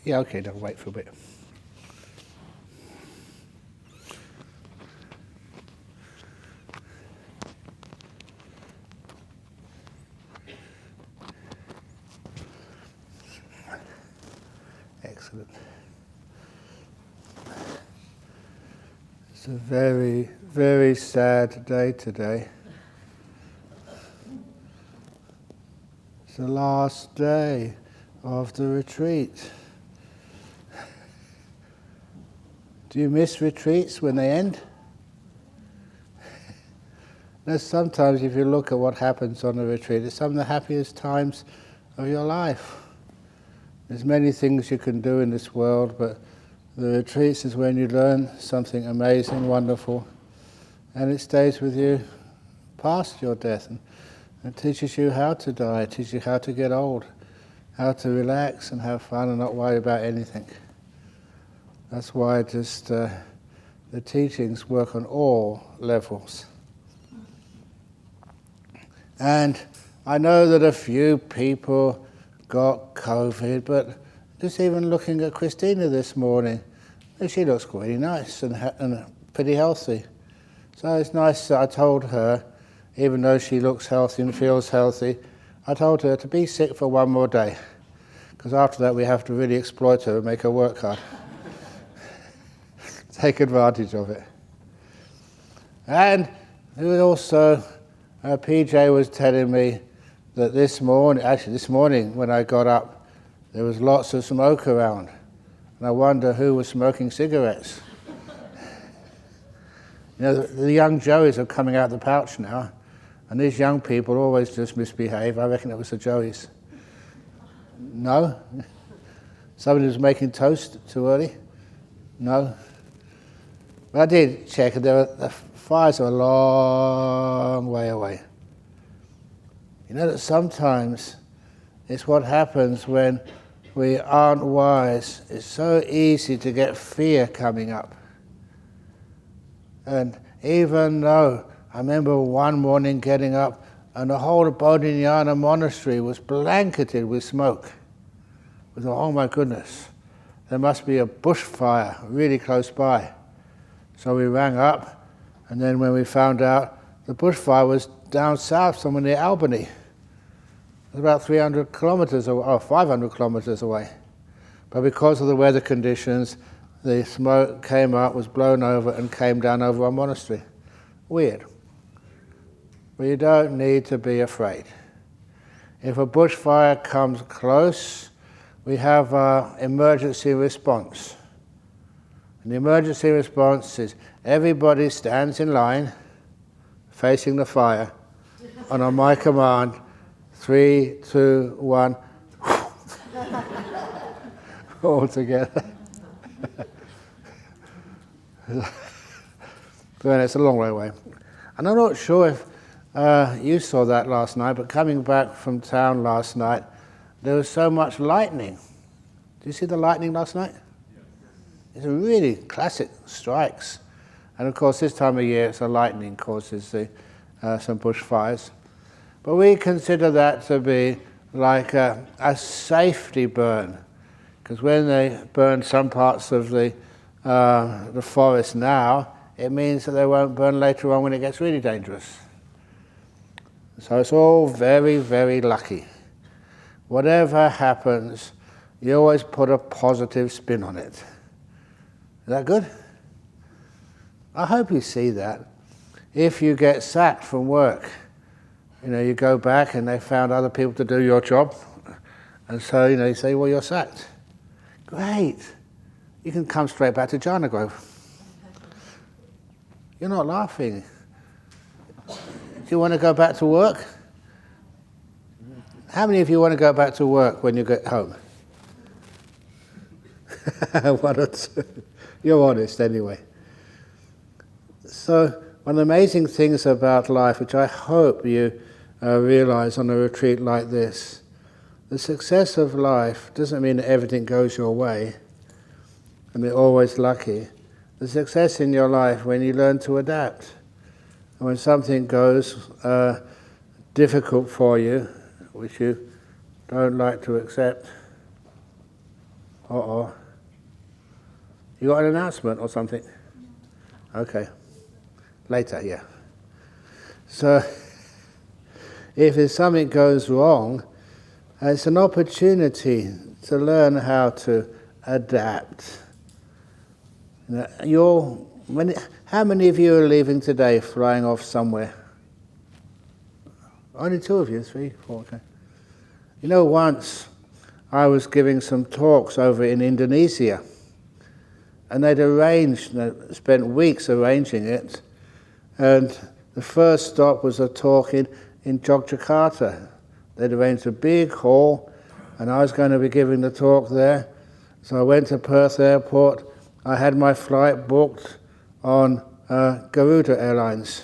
Yeah, okay, then wait for a bit. Excellent. It's a very, very sad day today. It's the last day of the retreat. Do you miss retreats when they end? Now, sometimes if you look at what happens on a retreat, it's some of the happiest times of your life. There's many things you can do in this world, but the retreats is when you learn something amazing, wonderful, and it stays with you past your death. And it teaches you how to die, it teaches you how to get old, how to relax and have fun and not worry about anything. That's why just the teachings work on all levels. And I know that a few people got COVID, but just even looking at Christina this morning, she looks really nice and pretty healthy. So it's nice that I told her, even though she looks healthy and feels healthy, I told her to be sick for one more day, because after that we have to really exploit her and make her work hard. Take advantage of it. And it was also, PJ was telling me that this morning when I got up, there was lots of smoke around. And I wonder who was smoking cigarettes. You know, the young Joeys are coming out of the pouch now, and these young people always just misbehave. I reckon it was the Joeys. No? Somebody was making toast too early? No? But I did check, and the fires are a long way away. You know that sometimes it's what happens when we aren't wise. It's so easy to get fear coming up. And even though I remember one morning getting up and the whole of Bodhinyana monastery was blanketed with smoke. I thought, oh my goodness, there must be a bushfire really close by. So we rang up, and then when we found out the bushfire was down south, somewhere near Albany. It was about 300 kilometers away, or 500 kilometers away. But because of the weather conditions, the smoke came up, was blown over, and came down over our monastery. Weird. But you don't need to be afraid. If a bushfire comes close, we have our emergency response. And the emergency response is everybody stands in line, facing the fire, and on my command, 3, 2, 1, all together. But it's a long way away. And I'm not sure if you saw that last night, but coming back from town last night, there was so much lightning. Did you see the lightning last night? It's a really classic strikes. And of course this time of year it's the lightning causes some bushfires. But we consider that to be like a safety burn. Because when they burn some parts of the forest now, it means that they won't burn later on when it gets really dangerous. So it's all very, very lucky. Whatever happens, you always put a positive spin on it. Is that good? I hope you see that. If you get sacked from work, you go back and they found other people to do your job, and so you say, well, you're sacked. Great. You can come straight back to Jhana Grove. You're not laughing. Do you want to go back to work? How many of you want to go back to work when you get home? One or two. You're honest anyway. So one of the amazing things about life, which I hope you realize on a retreat like this, the success of life doesn't mean that everything goes your way and you're always lucky. The success in your life when you learn to adapt. And when something goes difficult for you, which you don't like to accept, Uh-oh. You got an announcement or something? Okay. Later, yeah. So, if there's something goes wrong, it's an opportunity to learn how to adapt. How many of you are leaving today, flying off somewhere? Only 2 of you, 3, 4, okay. Once I was giving some talks over in Indonesia, and they'd spent weeks arranging it, and the first stop was a talk in Yogyakarta. They'd arranged a big hall, and I was going to be giving the talk there. So I went to Perth Airport. I had my flight booked on Garuda Airlines.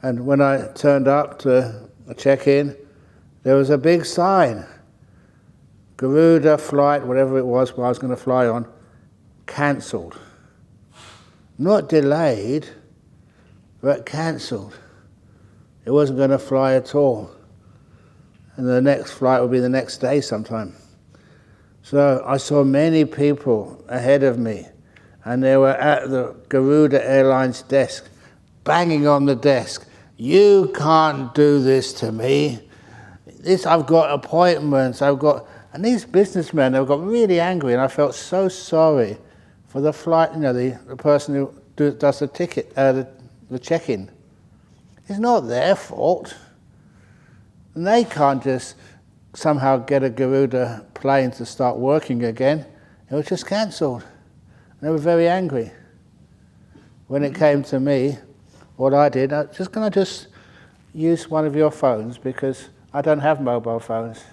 And when I turned up to check in, there was a big sign. Garuda flight, whatever it was I was going to fly on, cancelled. Not delayed, but cancelled. It wasn't going to fly at all. And the next flight would be the next day sometime. So I saw many people ahead of me, and they were at the Garuda Airlines desk, banging on the desk. You can't do this to me. I've got appointments, and these businessmen, they got really angry, and I felt so sorry for the flight, the person who does the ticket, the check-in. It's not their fault. And they can't just somehow get a Garuda plane to start working again. It was just cancelled. They were very angry. When it came to me, what I did, can I just use one of your phones, because I don't have mobile phones.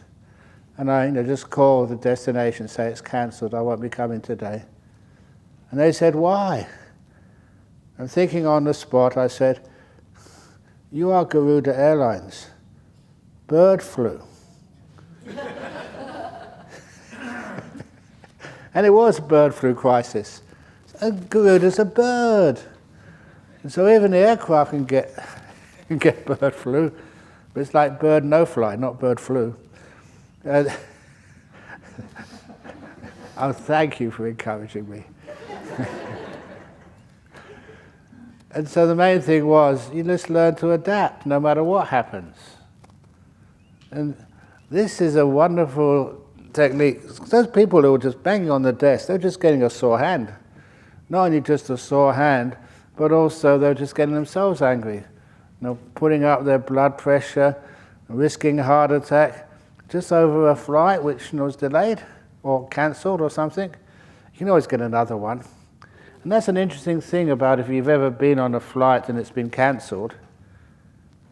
And I just call the destination, say it's cancelled, I won't be coming today. And they said, why? And thinking on the spot, I said, you are Garuda Airlines. Bird flu. And it was a bird flu crisis. Garuda's a bird. And so even the aircraft can get bird flu, but it's like bird no fly, not bird flu. Oh, thank you for encouraging me. And so the main thing was, you just learn to adapt no matter what happens. And this is a wonderful technique. Those people who were just banging on the desk, they're just getting a sore hand. Not only just a sore hand, but also they're just getting themselves angry. Putting up their blood pressure, risking a heart attack, just over a flight which was delayed or cancelled or something. You can always get another one. And that's an interesting thing about if you've ever been on a flight and it's been cancelled.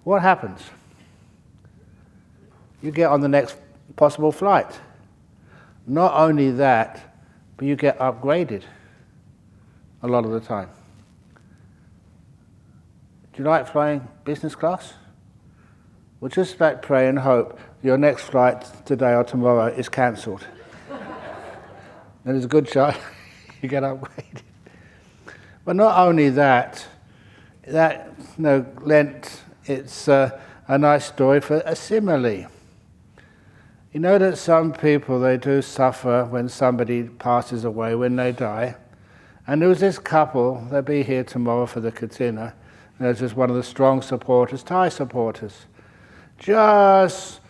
What happens? You get on the next possible flight. Not only that, but you get upgraded a lot of the time. Do you like flying business class? Well, just like pray and hope your next flight today or tomorrow is cancelled. And there's a good chance you get upgraded. But not only that lent it's a nice story for a simile. You know that some people, they do suffer when somebody passes away, when they die. And there was this couple, they'll be here tomorrow for the Katina. There's just one of the strong supporters, Thai supporters. Just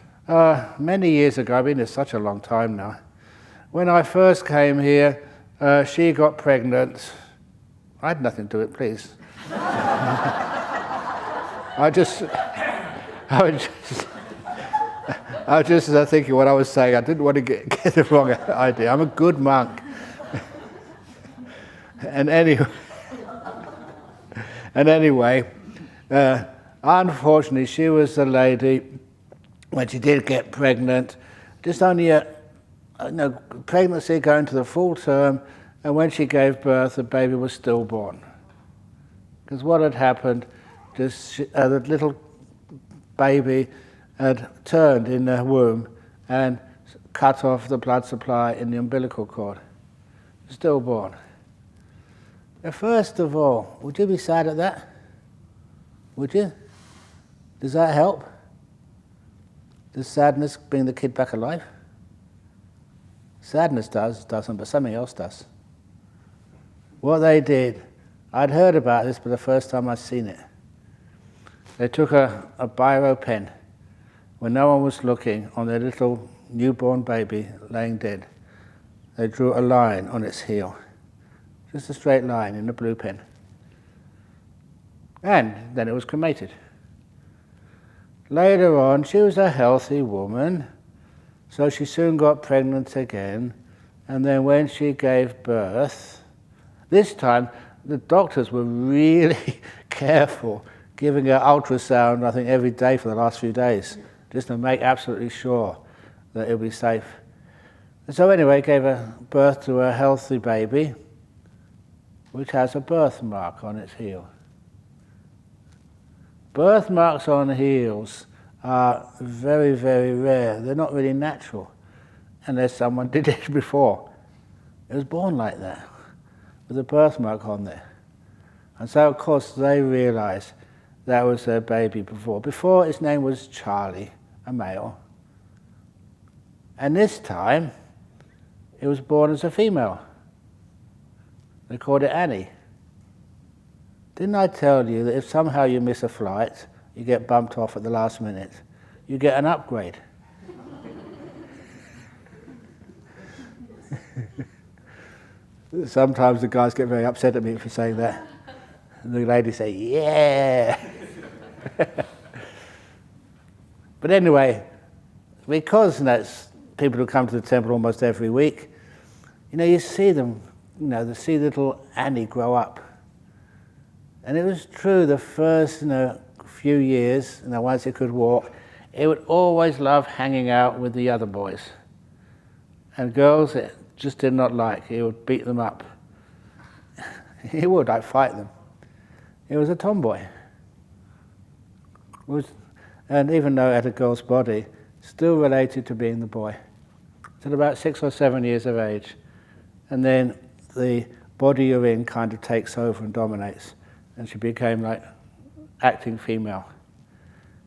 many years ago, I've been here such a long time now. When I first came here, she got pregnant. I had nothing to do it, please. I was just thinking what I was saying. I didn't want to get the wrong idea. I'm a good monk. And anyway, unfortunately, she was the lady, when she did get pregnant, just only pregnancy going to the full term, and when she gave birth, the baby was stillborn. Because what had happened, the little baby had turned in her womb and cut off the blood supply in the umbilical cord. Stillborn. Now, first of all, would you be sad at that? Would you? Does that help? Does sadness bring the kid back alive? Sadness doesn't, but something else does. What they did, I'd heard about this, but the first time I'd seen it. They took a biro pen, when no one was looking, on their little newborn baby laying dead. They drew a line on its heel, just a straight line in a blue pen. And then it was cremated. Later on, she was a healthy woman, so she soon got pregnant again, and then when she gave birth, this time the doctors were really careful, giving her ultrasound, I think, every day for the last few days, just to make absolutely sure that it would be safe. And so anyway, gave her birth to a healthy baby, which has a birthmark on its heel. Birthmarks on heels are very, very rare. They're not really natural, unless someone did it before. It was born like that, with a birthmark on there. And so, of course, they realized that was their baby before. Before, its name was Charlie, a male. And this time, it was born as a female. They called it Annie. Didn't I tell you that if somehow you miss a flight, you get bumped off at the last minute, you get an upgrade? Sometimes the guys get very upset at me for saying that. And the ladies say, yeah! But anyway, because that's people who come to the temple almost every week, you see them, they see little Annie grow up. And it was true the first few years, once it could walk, it would always love hanging out with the other boys. And girls it just did not like. He would beat them up. He would, fight them. He was a tomboy. And even though it had a girl's body, still related to being the boy. Till about 6 or 7 years of age. And then the body you're in kind of takes over and dominates. And she became acting female.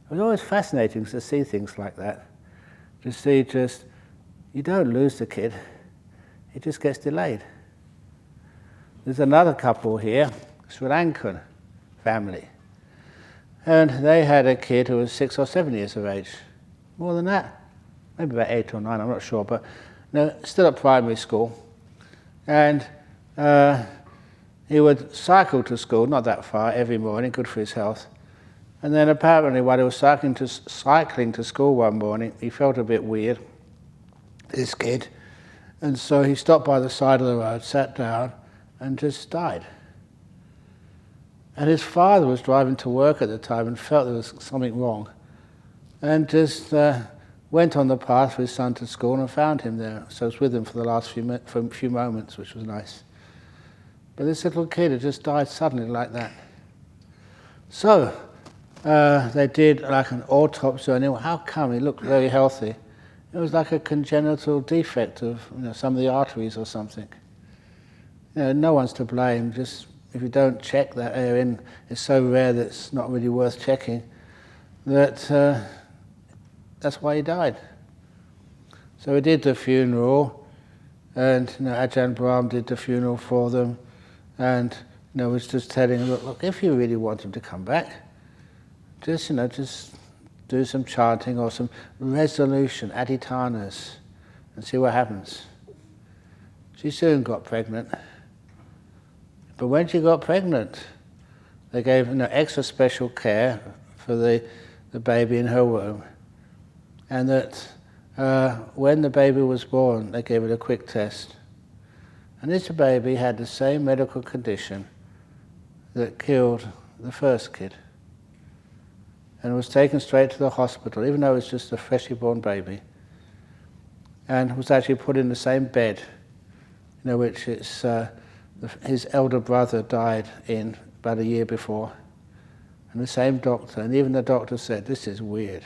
It was always fascinating to see things like that. To see you don't lose the kid, it just gets delayed. There's another couple here, Sri Lankan family. And they had a kid who was 6 or 7 years of age. More than that, maybe about 8 or 9, I'm not sure, but still at primary school. And he would cycle to school, not that far, every morning, good for his health. And then apparently while he was cycling to school one morning, he felt a bit weird, this kid. And so he stopped by the side of the road, sat down, and just died. And his father was driving to work at the time and felt there was something wrong. And just went on the path with his son to school and found him there. So I was with him for the last few moments, which was nice. But this little kid had just died suddenly like that. So they did an autopsy on him. How come? He looked very healthy. It was like a congenital defect of some of the arteries or something. No one's to blame. Just if you don't check that area, it's so rare that it's not really worth checking. That's why he died. So we did the funeral, and Ajahn Brahm did the funeral for them. And was just telling him, look, if you really want him to come back, just do some chanting or some resolution, adhitanas, and see what happens. She soon got pregnant. But when she got pregnant, they gave extra special care for the baby in her womb. And that when the baby was born, they gave it a quick test. And this baby had the same medical condition that killed the first kid. And was taken straight to the hospital, even though it was just a freshly born baby. And was actually put in the same bed, which his elder brother died in about a year before. And the same doctor, and even the doctor said, this is weird.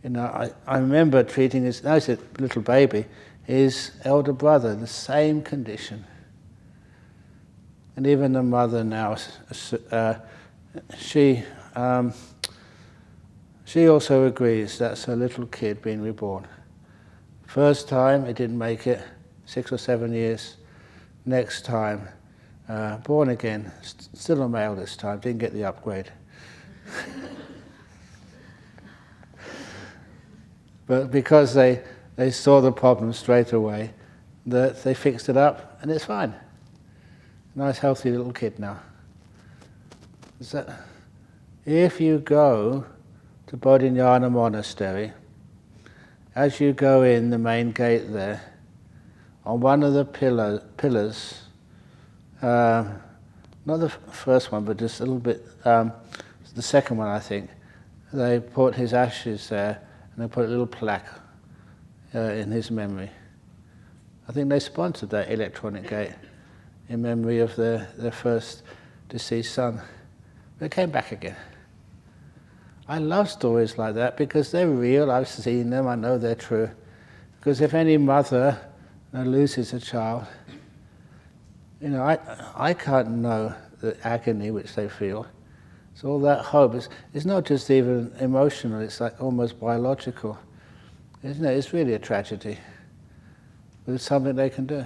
I remember treating his little baby, his elder brother, the same condition. And even the mother now, she also agrees that's her little kid being reborn. First time, it didn't make it, 6 or 7 years. Next time, born again, still a male this time, didn't get the upgrade. But because they saw the problem straight away, that they fixed it up, and it's fine. Nice, healthy little kid now. So, if you go to Bodhinyana Monastery, as you go in the main gate there, on one of the pillars, not the first one, but just a little bit, the second one I think, they put his ashes there, and they put a little plaque in his memory. I think they sponsored that electronic gate in memory of their first deceased son. They came back again. I love stories like that because they're real, I've seen them, I know they're true. Because if any mother loses a child, I can't know the agony which they feel. So all that hope, it's not just even emotional, it's like almost biological. Isn't it? It's really a tragedy. But it's something they can do.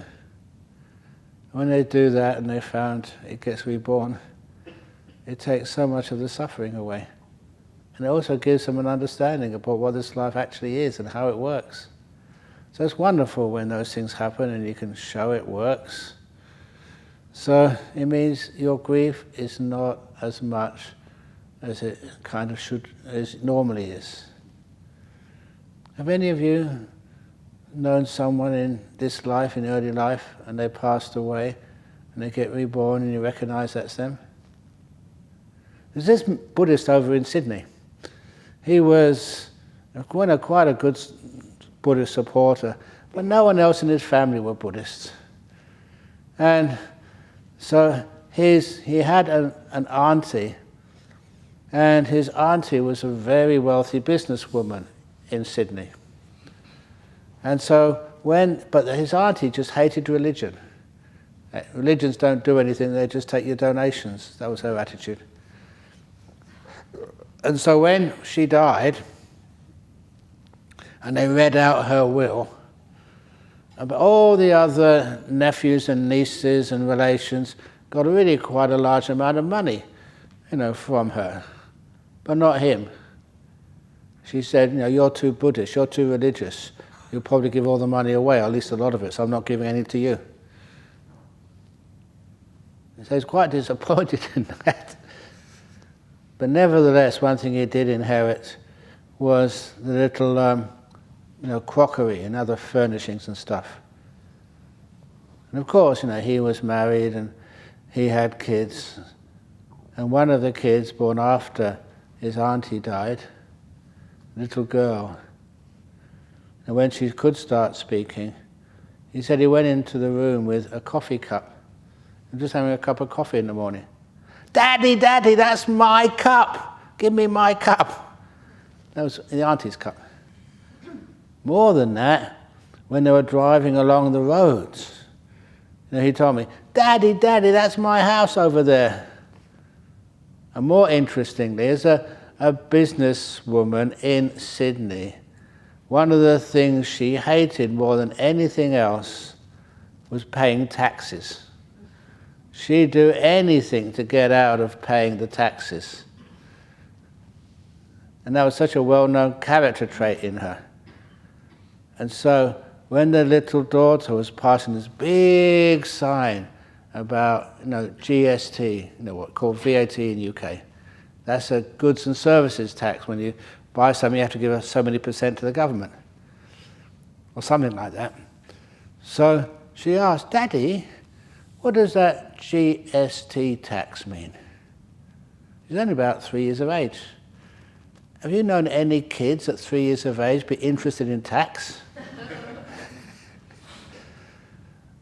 When they do that and they found it gets reborn, it takes so much of the suffering away. And it also gives them an understanding about what this life actually is and how it works. So it's wonderful when those things happen and you can show it works. So it means your grief is not as much as it kind of should, as it normally is. Have any of you known someone in this life, in early life, and they passed away, and they get reborn and you recognize that's them? There's this Buddhist over in Sydney. He was quite a good Buddhist supporter, but no one else in his family were Buddhists. And so he had an auntie, and his auntie was a very wealthy businesswoman in Sydney. And so but his auntie just hated religion. Religions don't do anything, they just take your donations. That was her attitude. And so when she died, and they read out her will, but all the other nephews and nieces and relations got really quite a large amount of money, from her, but not him. She said, you're too Buddhist, you're too religious. You'll probably give all the money away, or at least a lot of it, so I'm not giving any to you. So he's quite disappointed in that. But nevertheless, one thing he did inherit was the little, crockery and other furnishings and stuff. And of course, he was married and he had kids. And one of the kids born after his auntie died, a little girl. And when she could start speaking, he said he went into the room with a coffee cup and just having a cup of coffee in the morning. Daddy, Daddy, that's my cup. Give me my cup. That was the auntie's cup. More than that, when they were driving along the roads, he told me, Daddy, Daddy, that's my house over there. And more interestingly, as a businesswoman in Sydney, one of the things she hated more than anything else was paying taxes. She'd do anything to get out of paying the taxes. And that was such a well-known character trait in her. And so when the little daughter was passing this big sign about GST, what's called VAT in UK, that's a goods and services tax. When you buy something, you have to give so many % to the government, or something like that. So she asked, Daddy, what does that GST tax mean? She's only about 3 years of age. Have you known any kids at 3 years of age be interested in tax?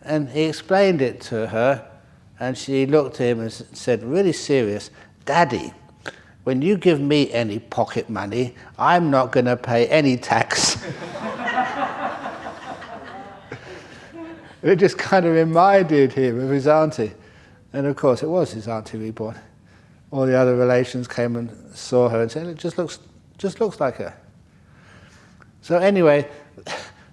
And he explained it to her, and she looked at him and said, really serious, Daddy, when you give me any pocket money, I'm not going to pay any tax. It just kind of reminded him of his auntie. And of course, it was his auntie reborn. All the other relations came and saw her and said, it just looks like her. So anyway,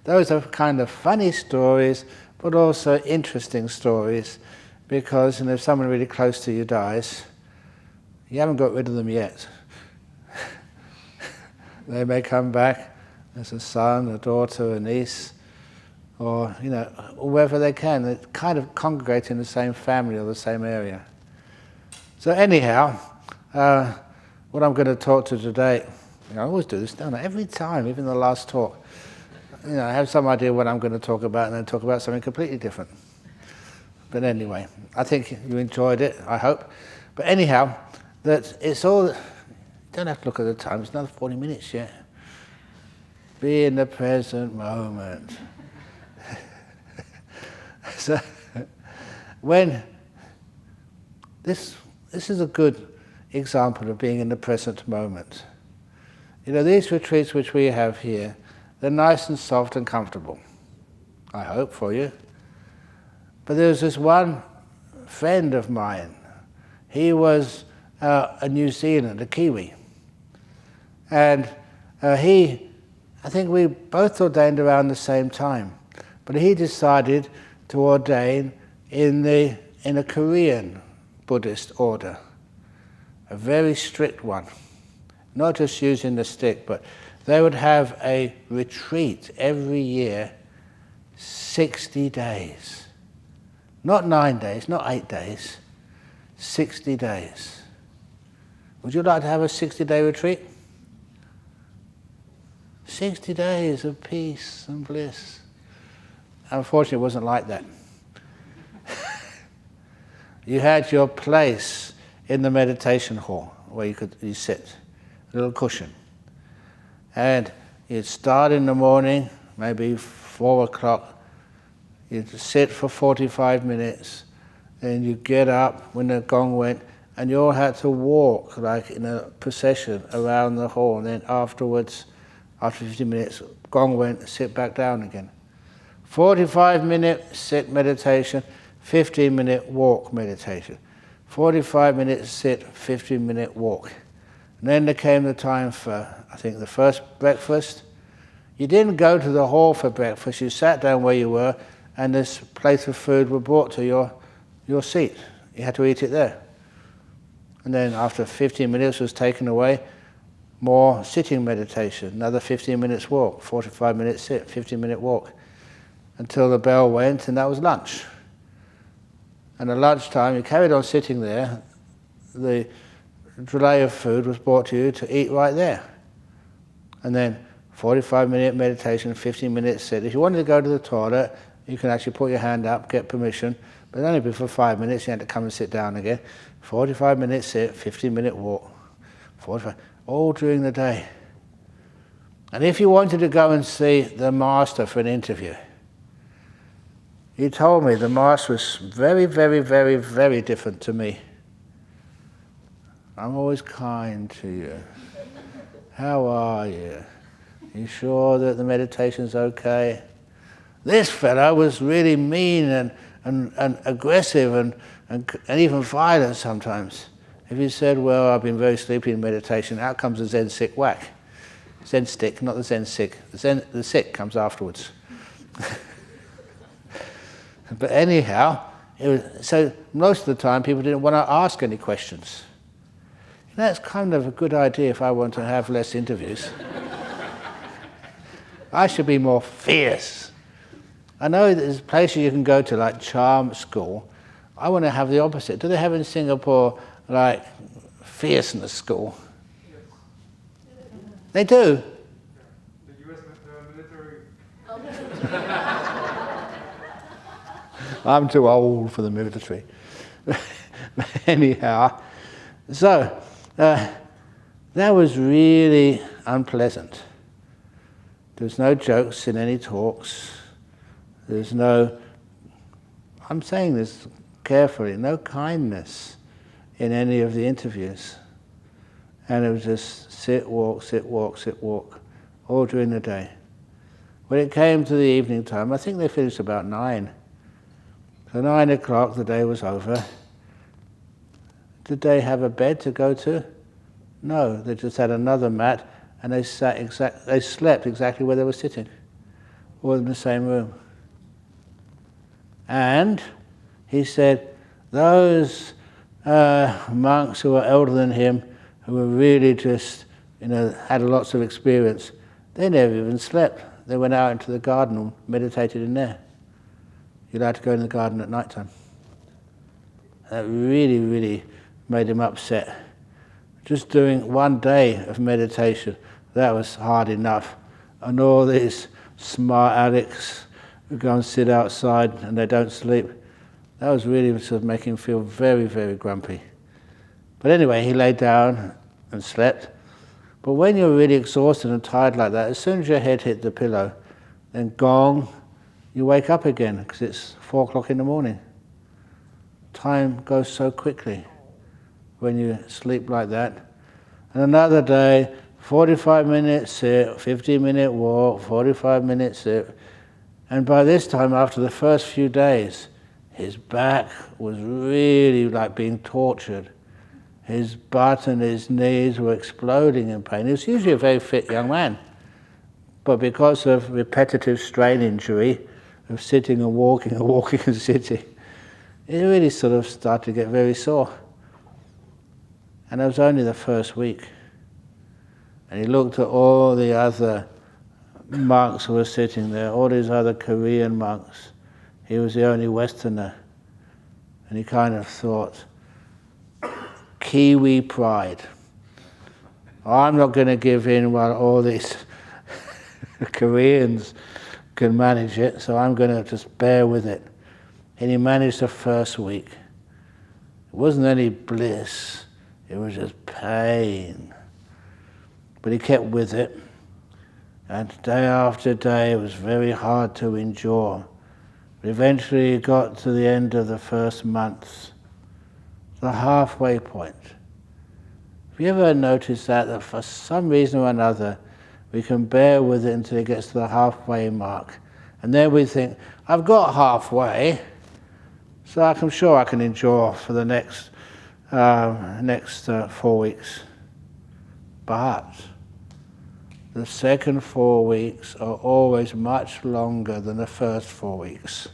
those are kind of funny stories, but also interesting stories, because if someone really close to you dies, you haven't got rid of them yet. They may come back as a son, a daughter, a niece, or wherever they can. They kind of congregate in the same family or the same area. So anyhow, what I'm going to talk to today, I always do this, don't I? Every time, even the last talk. I have some idea what I'm going to talk about and then talk about something completely different. But anyway, I think you enjoyed it, I hope. But anyhow, that it's all, you don't have to look at the time, it's another 40 minutes yet. Be in the present moment. So, when, this is a good example of being in the present moment. These retreats which we have here, they're nice and soft and comfortable, I hope, for you. But there was this one friend of mine. He was a New Zealand, a Kiwi. And I think we both ordained around the same time. But he decided to ordain in a Korean Buddhist order, a very strict one. Not just using the stick, but they would have a retreat every year, 60 days. Not 9 days, not 8 days, 60 days. Would you like to have a 60-day retreat? 60 days of peace and bliss. Unfortunately, it wasn't like that. You had your place in the meditation hall where you sit, a little cushion. And you'd start in the morning, maybe 4 o'clock. You'd sit for 45 minutes. Then you'd get up when the gong went, and you all had to walk like in a procession around the hall. And then afterwards, after 50 minutes, gong went, sit back down again. 45-minute sit meditation, 15-minute walk meditation. 45 minutes sit, 15-minute walk. And then there came the time for, I think, the first breakfast. You didn't go to the hall for breakfast. You sat down where you were, and this plate of food was brought to your seat. You had to eat it there. And then after 15 minutes was taken away, more sitting meditation, another 15 minutes walk, 45 minutes sit, 15-minute walk, until the bell went, and that was lunch. And at lunchtime, you carried on sitting there. The tray of food was brought to you to eat right there. And then 45-minute meditation, 15 minutes sit. If you wanted to go to the toilet, you can actually put your hand up, get permission, but only be for 5 minutes. You had to come and sit down again. 45 minutes sit, 15-minute walk, 45, all during the day. And if you wanted to go and see the master for an interview, he told me the master was very, very, very, very different to me. I'm always kind to you. How are you? You sure that the meditation's okay? This fellow was really mean and aggressive and even violent sometimes. If he said, well, I've been very sleepy in meditation, out comes the Zen sick whack. Zen stick, not the Zen sick. The sick comes afterwards. But anyhow, so most of the time people didn't want to ask any questions. That's kind of a good idea if I want to have less interviews. I should be more fierce. I know there's places you can go to, like charm school. I want to have the opposite. Do they have in Singapore, like, fierceness school? Yes. They do? The US military. I'm too old for the military. Anyhow, so that was really unpleasant. There's no jokes in any talks. There's no, I'm saying this carefully, no kindness in any of the interviews. And it was just sit, walk, sit, walk, sit, walk, all during the day. When it came to the evening time, I think they finished about 9. So 9 o'clock, the day was over. Did they have a bed to go to? No, they just had another mat, and they slept exactly where they were sitting. all in the same room. And he said those monks who were older than him, who were really just, had lots of experience, they never even slept. They went out into the garden and meditated in there. You're allowed to go in the garden at night time. That really, really made him upset. Just doing one day of meditation, that was hard enough. And all these smart addicts who go and sit outside and they don't sleep, that was really sort of making him feel very, very grumpy. But anyway, he lay down and slept. But when you're really exhausted and tired like that, as soon as your head hit the pillow, then gong, you wake up again because it's 4 o'clock in the morning. Time goes so quickly when you sleep like that. And another day, 45 minutes sit, 15-minute walk, 45 minutes sit. And by this time, after the first few days, his back was really like being tortured. His butt and his knees were exploding in pain. He was usually a very fit young man. But because of repetitive strain injury, of sitting and walking and sitting, it really sort of started to get very sore. And that was only the first week. And he looked at all the other monks who were sitting there, all these other Korean monks. He was the only Westerner. And he kind of thought, Kiwi pride. I'm not going to give in while all these Koreans can manage it, so I'm going to just bear with it. And he managed the first week. It wasn't any bliss, it was just pain. But he kept with it. And day after day, it was very hard to endure. But eventually he got to the end of the first month, the halfway point. Have you ever noticed that for some reason or another, we can bear with it until it gets to the halfway mark. And then we think, I've got halfway, so I'm sure I can endure for the next 4 weeks. But the second 4 weeks are always much longer than the first 4 weeks.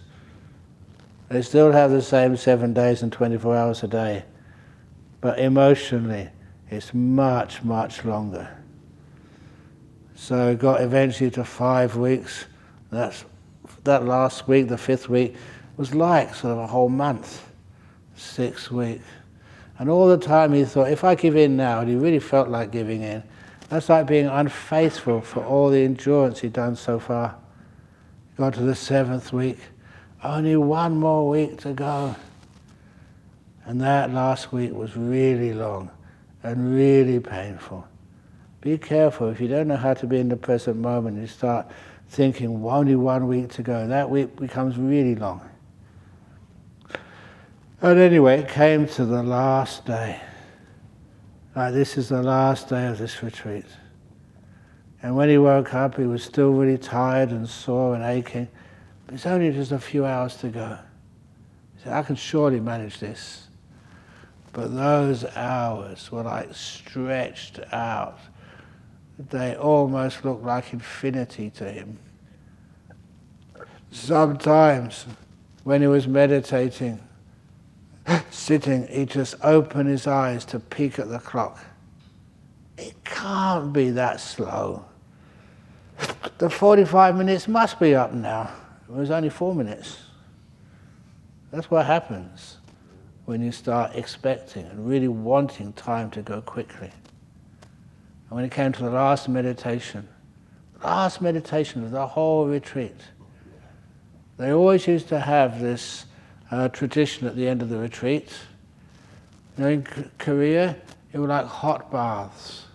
They still have the same 7 days and 24 hours a day, but emotionally it's much, much longer. So it got eventually to 5 weeks. That last week, the 5th week, was like sort of a whole month, 6 weeks. And all the time he thought, if I give in now, and he really felt like giving in, that's like being unfaithful for all the endurance he'd done so far. Got to the 7th week, only 1 more week to go. And that last week was really long and really painful. Be careful, if you don't know how to be in the present moment, you start thinking only 1 week to go. That week becomes really long. And anyway, it came to the last day. This is the last day of this retreat. And when he woke up, he was still really tired and sore and aching. But it's only just a few hours to go. He said, I can surely manage this. But those hours were like stretched out. They almost looked like infinity to him. Sometimes, when he was meditating, sitting, he'd just open his eyes to peek at the clock. It can't be that slow. The 45 minutes must be up now. It was only 4 minutes. That's what happens when you start expecting and really wanting time to go quickly. And when it came to the last meditation of the whole retreat, they always used to have this tradition at the end of the retreat. In Korea, it was like hot baths.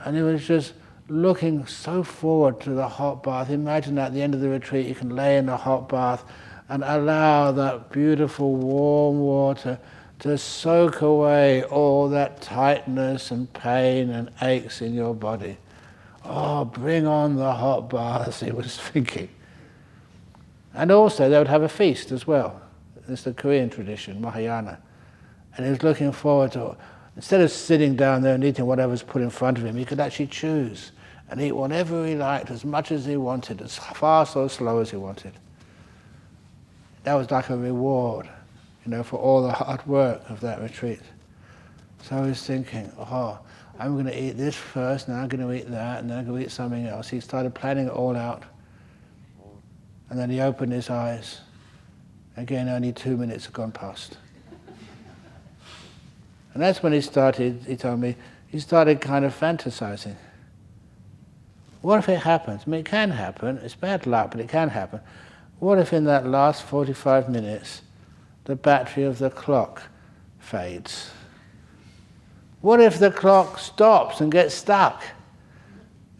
And he was just looking so forward to the hot bath. Imagine at the end of the retreat, you can lay in the hot bath and allow that beautiful warm water to soak away all that tightness and pain and aches in your body. Oh, bring on the hot baths, he was thinking. And also they would have a feast as well. It's the Korean tradition, Mahayana. And he was looking forward to, instead of sitting down there and eating whatever's put in front of him, he could actually choose. and eat whatever he liked, as much as he wanted, as fast or slow as he wanted. That was like a reward, for all the hard work of that retreat. So I was thinking, I'm going to eat this first, and then I'm going to eat that, and then I'm going to eat something else. He started planning it all out. And then he opened his eyes. Again, only 2 minutes had gone past. And that's when he told me, he started kind of fantasizing. What if it happens? I mean, it can happen. It's bad luck, but it can happen. What if in that last 45 minutes, the battery of the clock fades? What if the clock stops and gets stuck?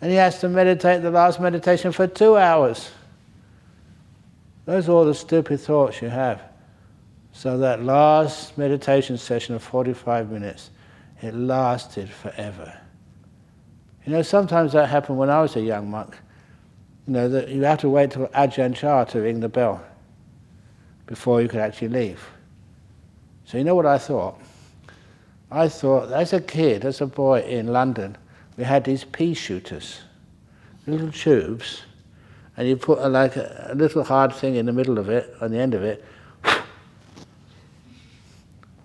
And he has to meditate the last meditation for 2 hours? Those are all the stupid thoughts you have. So that last meditation session of 45 minutes, it lasted forever. Sometimes that happened when I was a young monk. That you have to wait till Ajahn Brahm to ring the bell before you could actually leave. So you know what I thought? I thought, as a kid, as a boy in London, we had these pea shooters, little tubes, and you put a little hard thing in the middle of it, on the end of it,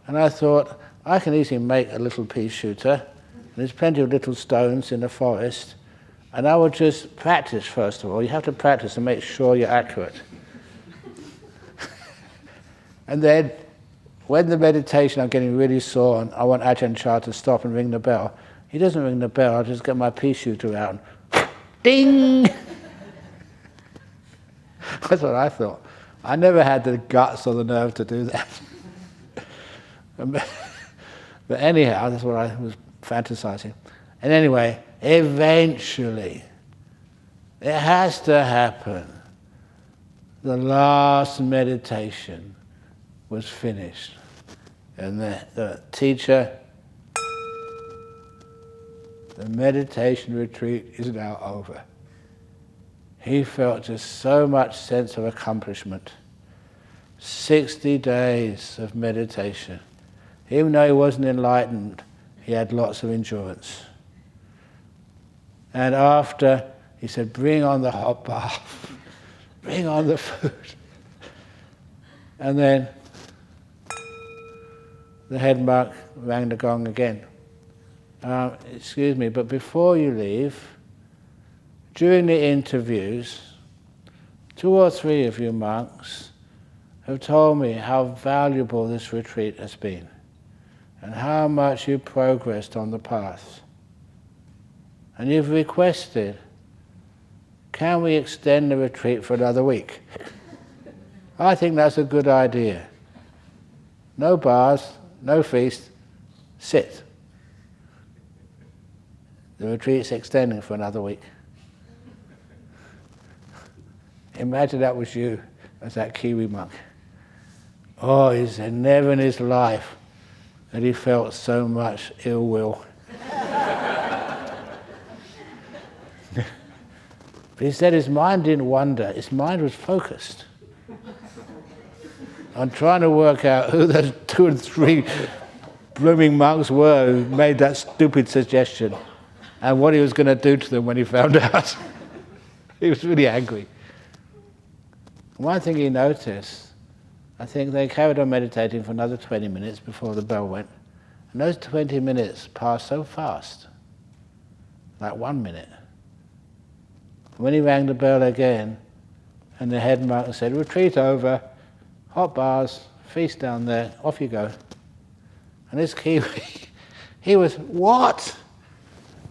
and I thought, I can easily make a little pea shooter, and there's plenty of little stones in the forest, and I would just practice first of all. You have to practice and make sure you're accurate. And then, when the meditation I'm getting really sore and I want Ajahn Brahm to stop and ring the bell, he doesn't ring the bell, I'll just get my pea shooter out and ding! That's what I thought. I never had the guts or the nerve to do that. But anyhow, that's what I was fantasizing. And anyway, eventually, it has to happen. The last meditation was finished. And the teacher, the meditation retreat is now over. He felt just so much sense of accomplishment. 60 days of meditation. Even though he wasn't enlightened, he had lots of endurance. And after, he said, bring on the hot bath, bring on the food. And then the head monk rang the gong again. Excuse me, but before you leave, during the interviews, 2 or 3 of you monks have told me how valuable this retreat has been and how much you progressed on the path. And you've requested, can we extend the retreat for another week? I think that's a good idea. No bars, no feast, sit. The retreat's extending for another week. Imagine that was you as that Kiwi monk. Oh, he said never in his life that he felt so much ill will. But he said his mind didn't wander, his mind was focused on trying to work out who those 2 and 3 blooming monks were who made that stupid suggestion and what he was going to do to them when he found out. He was really angry. One thing he noticed, I think they carried on meditating for another 20 minutes before the bell went. And those 20 minutes passed so fast, like 1 minute. When he rang the bell again, and the head monk said, retreat over, hot bars, feast down there, off you go. And this Kiwi, he was, what?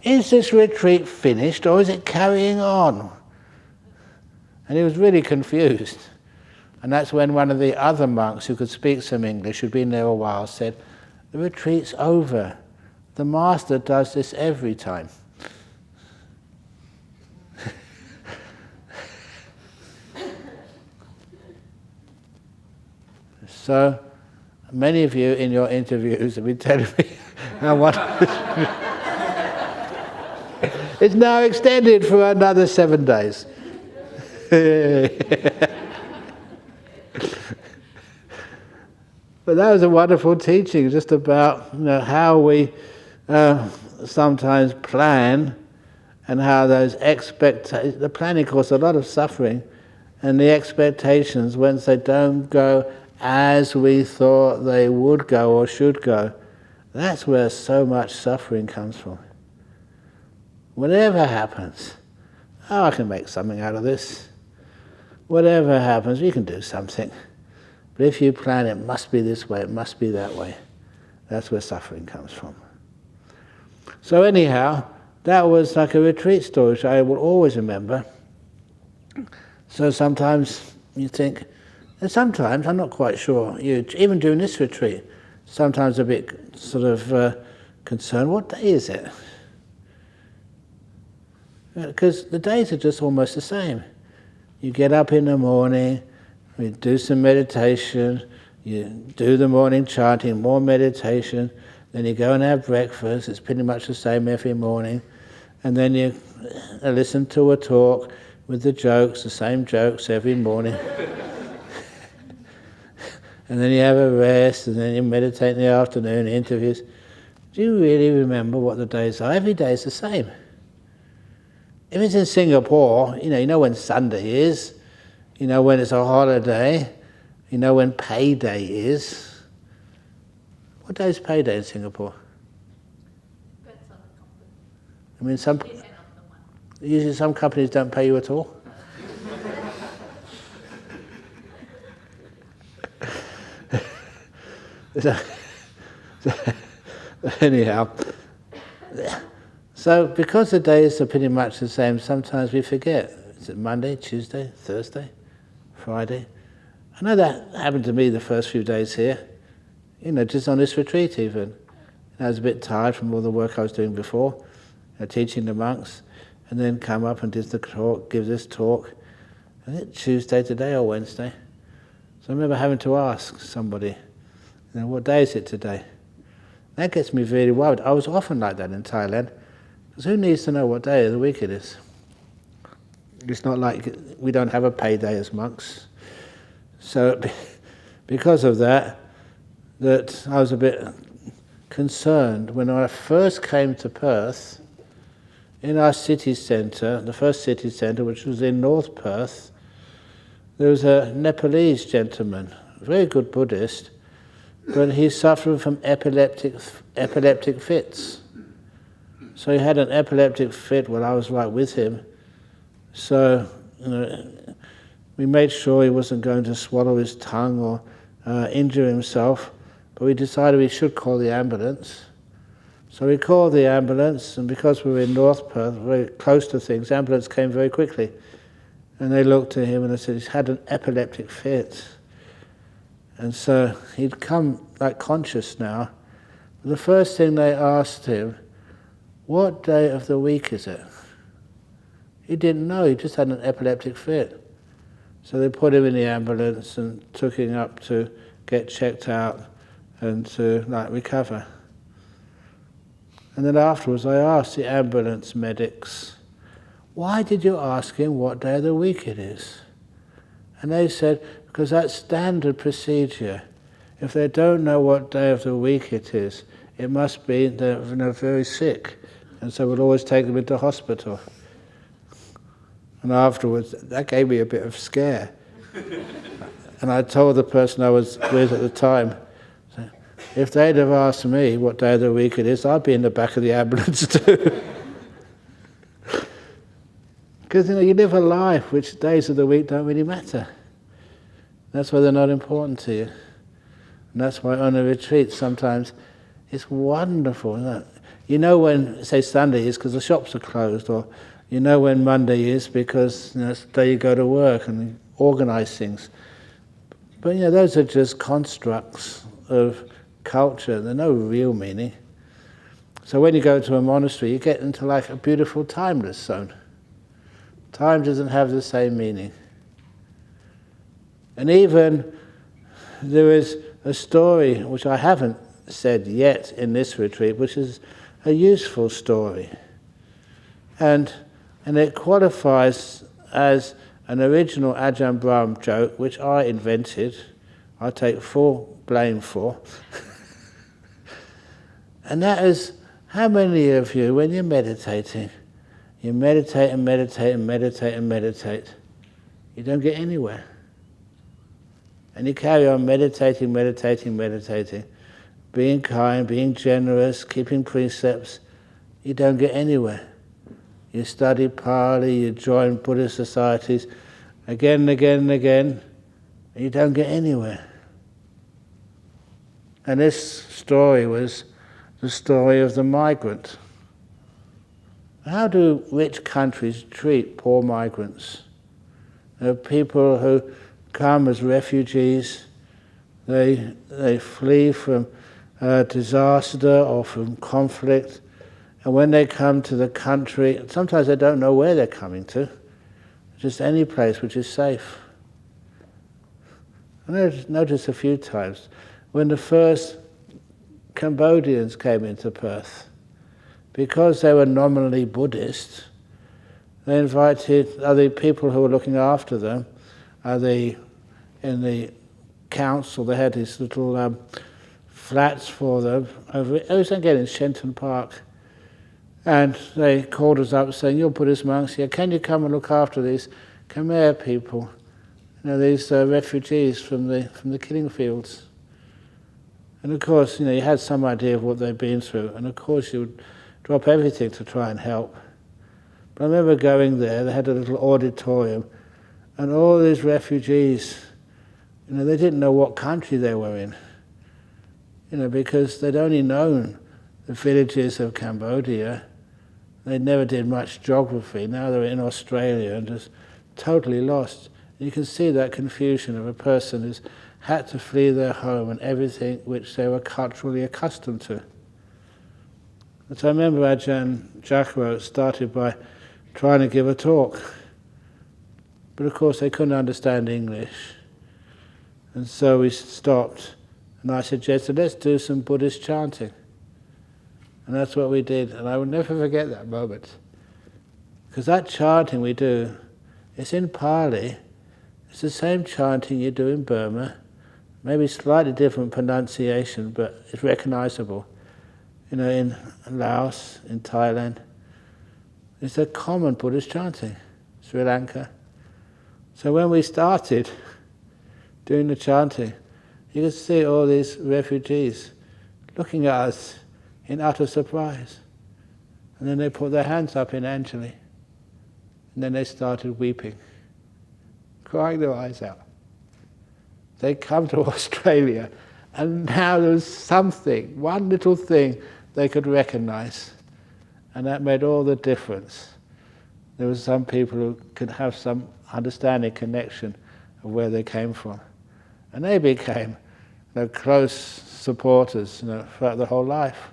Is this retreat finished or is it carrying on? And he was really confused. And that's when one of the other monks who could speak some English, who'd been there a while, said, the retreat's over. The master does this every time. So, many of you in your interviews have been telling me how wonderful it's now extended for another 7 days. But that was a wonderful teaching, just about how we sometimes plan and how those expectations, the planning causes a lot of suffering, and the expectations, once they don't go as we thought they would go or should go, that's where so much suffering comes from. Whatever happens, I can make something out of this. Whatever happens, you can do something. But if you plan, it must be this way, it must be that way. That's where suffering comes from. So anyhow, that was like a retreat story, which I will always remember. So sometimes you think, and sometimes, I'm not quite sure, even during this retreat, sometimes a bit sort of concerned, what day is it? Because the days are just almost the same. You get up in the morning, you do some meditation, you do the morning chanting, more meditation, then you go and have breakfast, it's pretty much the same every morning, and then you listen to a talk with the jokes, the same jokes every morning. And then you have a rest, and then you meditate in the afternoon, interviews. Do you really remember what the days are? Every day is the same. If it's in Singapore, you know when Sunday is, you know when it's a holiday, you know when payday is. What day is payday in Singapore? Depends on the company. I mean, End of the month. usually some companies don't pay you at all. Anyhow, so because the days are pretty much the same, sometimes we forget. Is it Monday, Tuesday, Thursday, Friday? I know that happened to me the first few days here, just on this retreat even. I was a bit tired from all the work I was doing before, teaching the monks, and then come up and give this talk. Is it Tuesday today or Wednesday? So I remember having to ask somebody, what day is it today? That gets me really worried. I was often like that in Thailand, because who needs to know what day of the week it is? It's not like we don't have a payday as monks. So because of that I was a bit concerned when I first came to Perth. In our city centre, the first city centre, which was in North Perth, there was a Nepalese gentleman, a very good Buddhist, but he suffered from epileptic fits. So he had an epileptic fit while I was right with him. So we made sure he wasn't going to swallow his tongue or injure himself, but we decided we should call the ambulance. So we called the ambulance, and because we were in North Perth, very close to things, the ambulance came very quickly. And they looked at him and they said, he's had an epileptic fit. And so he'd come like conscious now. The first thing they asked him, what day of the week is it? He didn't know, he just had an epileptic fit. So they put him in the ambulance and took him up to get checked out and to recover. And then afterwards I asked the ambulance medics, why did you ask him what day of the week it is? And they said, because that's standard procedure. If they don't know what day of the week it is, it must be they're very sick. And so we'll always take them into hospital. And afterwards, that gave me a bit of scare. And I told the person I was with at the time, if they'd have asked me what day of the week it is, I'd be in the back of the ambulance too. Because you live a life which days of the week don't really matter. That's why they're not important to you. And that's why on a retreat sometimes it's wonderful. Isn't it? You know when, say, Sunday is because the shops are closed, or you know when Monday is because it's the day you go to work and you organise things. But those are just constructs of culture. They're no real meaning. So when you go to a monastery, you get into like a beautiful timeless zone. Time doesn't have the same meaning. And even there is a story which I haven't said yet in this retreat, which is a useful story. And it qualifies as an original Ajahn Brahm joke, which I invented. I take full blame for. And that is, how many of you, when you're meditating, You meditate and meditate and meditate and meditate. You don't get anywhere. And you carry on meditating, meditating, meditating, being kind, being generous, keeping precepts. You don't get anywhere. You study Pali, you join Buddhist societies again and again and again, and you don't get anywhere. And this story was the story of the migrant. How do rich countries treat poor migrants? There are people who come as refugees, they flee from disaster or from conflict, and when they come to the country, sometimes they don't know where they're coming to, just any place which is safe. And I noticed a few times, when the first Cambodians came into Perth, because they were nominally Buddhist, they invited other people who were looking after them, in the council, they had these little flats for them. It was again in Shenton Park. And they called us up saying, "You're Buddhist monks here, can you come and look after these Khmer people? These refugees from the killing fields." And of course, you had some idea of what they'd been through, and of course you would drop everything to try and help. But I remember going there, they had a little auditorium, and all these refugees, they didn't know what country they were in, because they'd only known the villages of Cambodia. They never did much geography. Now they're in Australia and just totally lost. And you can see that confusion of a person who's had to flee their home and everything which they were culturally accustomed to. And so I remember Ajahn Brahm started by trying to give a talk. But of course they couldn't understand English. And so we stopped, and I suggested, let's do some Buddhist chanting. And that's what we did, and I will never forget that moment. Because that chanting we do, it's in Pali, it's the same chanting you do in Burma, maybe slightly different pronunciation, but it's recognizable. In Laos, in Thailand, it's a common Buddhist chanting, Sri Lanka. So when we started doing the chanting, you could see all these refugees looking at us in utter surprise. And then they put their hands up in Anjali. And then they started weeping, crying their eyes out. They'd come to Australia, and now there was something, one little thing they could recognize. And that made all the difference. There were some people who could have some understanding, connection of where they came from. And they became close supporters throughout their whole life.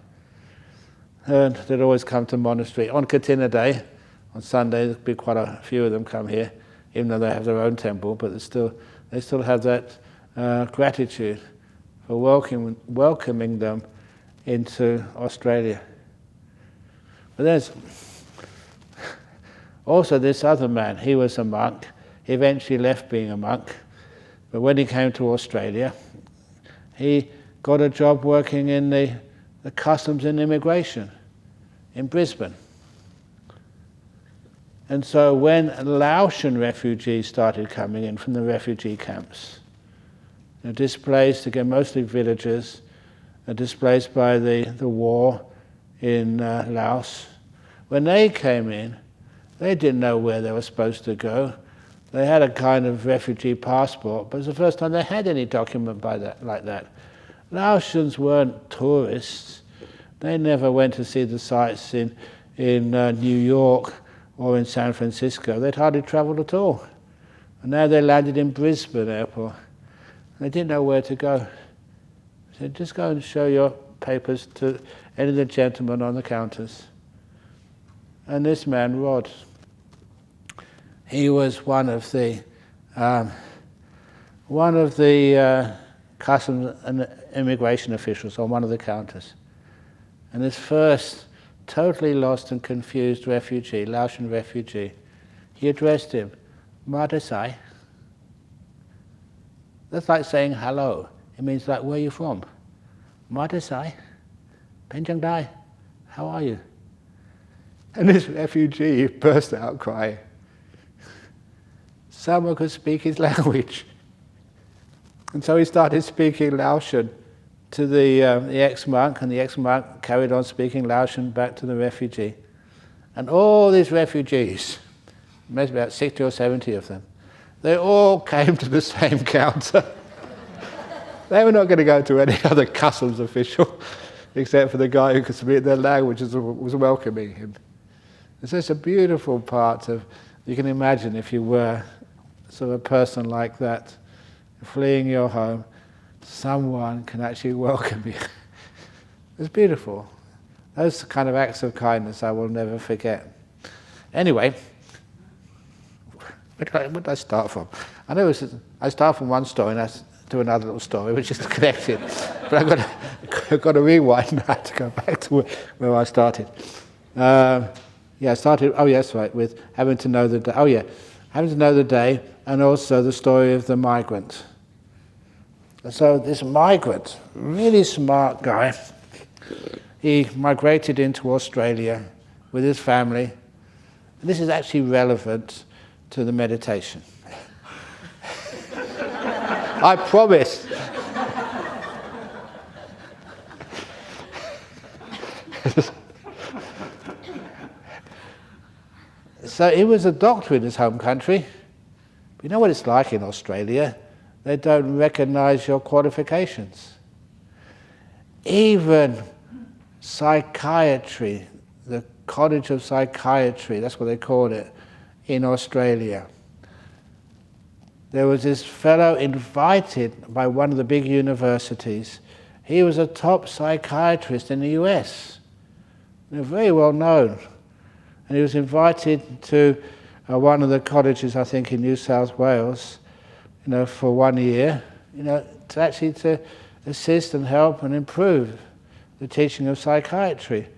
And they'd always come to monastery. On Katina Day, on Sunday, there'd be quite a few of them come here, even though they have their own temple, but they still have that gratitude for welcoming them into Australia. But there's also this other man. He was a monk. He eventually left being a monk, but when he came to Australia, he got a job working in the customs and immigration in Brisbane. And so when Laotian refugees started coming in from the refugee camps, displaced, again mostly villagers, displaced by the war in Laos, when they came in, they didn't know where they were supposed to go. They had a kind of refugee passport, but it was the first time they had any document like that. Laotians weren't tourists. They never went to see the sights in New York or in San Francisco. They'd hardly travelled at all. And now they landed in Brisbane airport. They didn't know where to go. I said, just go and show your papers to any of the gentlemen on the counters. And this man, Rod, he was one of the customs and immigration officials on one of the counters. And this first totally lost and confused refugee, Laotian refugee, he addressed him, Madasai. That's like saying hello. It means like, where are you from? Madasai, Penjang Dai, how are you? And this refugee burst out crying. Someone could speak his language. And so he started speaking Laotian to the ex-monk, and the ex-monk carried on speaking Laotian back to the refugee. And all these refugees, maybe about 60 or 70 of them, they all came to the same counter. They were not going to go to any other customs official, except for the guy who could speak their language was welcoming him. It's such a beautiful part of, you can imagine if you were sort of a person like that, fleeing your home, someone can actually welcome you. It's beautiful. Those kind of acts of kindness I will never forget. Anyway, where did I start from? I start from one story and I do another little story, which is connected. But I've got to rewind now to go back to where I started. I started, with having to know the day. Having to know the day, and also the story of the migrant. So this migrant, really smart guy, he migrated into Australia with his family. And this is actually relevant to the meditation. I promise. So he was a doctor in his home country. But you know what it's like in Australia? They don't recognize your qualifications. Even psychiatry, the College of Psychiatry, that's what they called it, in Australia. There was this fellow invited by one of the big universities. He was a top psychiatrist in the US. They're very well known. And he was invited to one of the colleges, I think, in New South Wales, for 1 year, to assist and help and improve the teaching of psychiatry,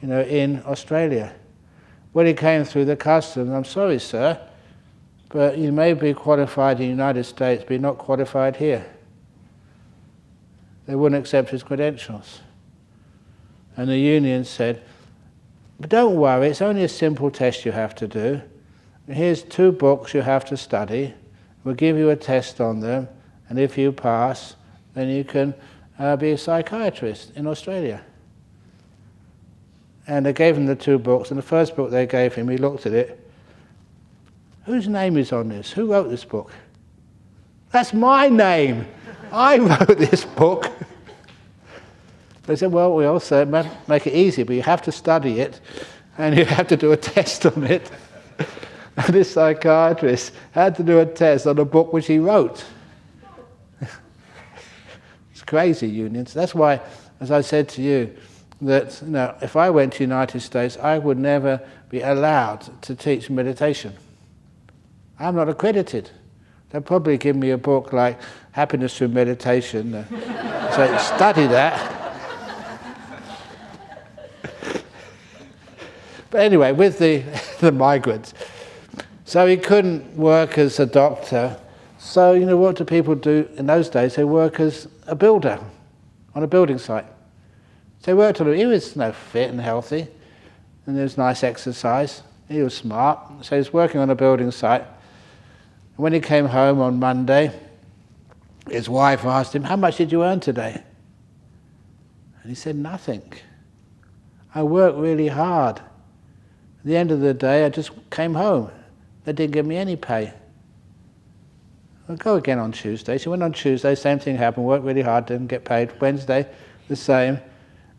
in Australia. When he came through the customs, I'm sorry, sir, but you may be qualified in the United States, but you're not qualified here. They wouldn't accept his credentials. And the union said, but don't worry, it's only a simple test you have to do. Here's 2 books you have to study. We'll give you a test on them, and if you pass, then you can be a psychiatrist in Australia. And they gave him the 2 books, and the first book they gave him, he looked at it. Whose name is on this? Who wrote this book? That's my name. I wrote this book. They said, well, we also make it easy, but you have to study it, and you have to do a test on it. And this psychiatrist had to do a test on a book which he wrote. It's crazy, unions. That's why, as I said to you, that if I went to the United States, I would never be allowed to teach meditation. I'm not accredited. They'll probably give me a book like Happiness Through Meditation. So study that. But anyway, with the migrants, so he couldn't work as a doctor. So what do people do in those days? They work as a builder on a building site. So he worked on it. He was fit and healthy, and there was nice exercise. He was smart, so he was working on a building site. And when he came home on Monday, his wife asked him, "How much did you earn today?" And he said, "Nothing. I worked really hard. At the end of the day, I just came home. They didn't give me any pay." I'll go again on Tuesday. So went on Tuesday, same thing happened, worked really hard, didn't get paid. Wednesday, the same.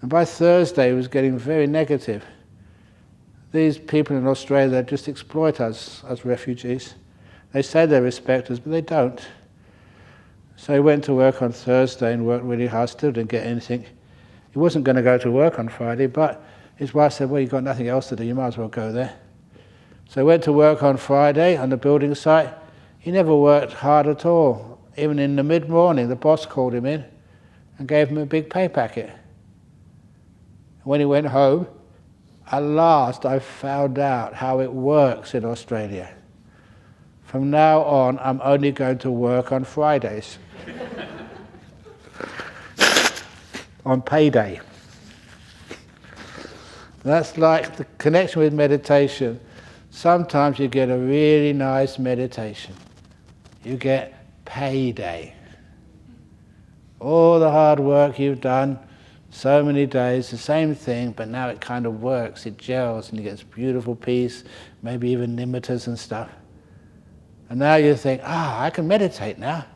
And by Thursday, it was getting very negative. These people in Australia just exploit us as refugees. They say they respect us, but they don't. So he went to work on Thursday and worked really hard, still didn't get anything. He wasn't going to go to work on Friday, but his wife said, "Well, you've got nothing else to do, you might as well go there." So he went to work on Friday on the building site. He never worked hard at all. Even in the mid-morning, the boss called him in and gave him a big pay packet. When he went home, at last I found out how it works in Australia. From now on, I'm only going to work on Fridays. On payday. That's like the connection with meditation. Sometimes you get a really nice meditation. You get payday. All the hard work you've done, so many days, the same thing, but now it kind of works, it gels, and you get this beautiful peace, maybe even nimittas and stuff. And now you think, I can meditate now.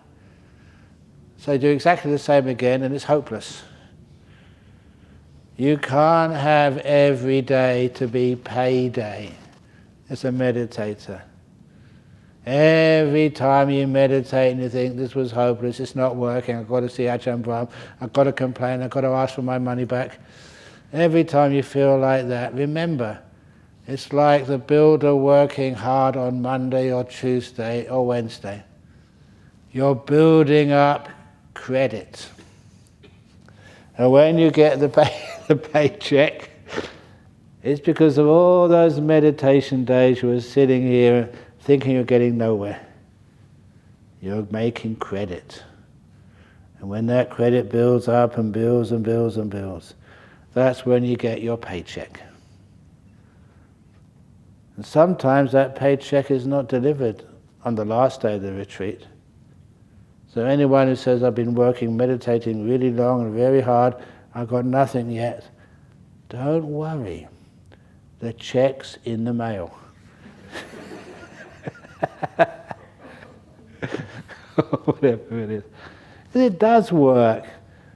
So you do exactly the same again, and it's hopeless. You can't have every day to be payday as a meditator. Every time you meditate and you think, this was hopeless, it's not working, I've got to see Ajahn Brahm, I've got to complain, I've got to ask for my money back. Every time you feel like that, remember, it's like the builder working hard on Monday or Tuesday or Wednesday. You're building up credit. And when you get the paycheck, it's because of all those meditation days you were sitting here thinking you're getting nowhere. You're making credit. And when that credit builds up and builds and builds and builds, that's when you get your paycheck. And sometimes that paycheck is not delivered on the last day of the retreat. So anyone who says, I've been working, meditating really long and very hard, I've got nothing yet, don't worry. The check's in the mail. Whatever it is. And it does work.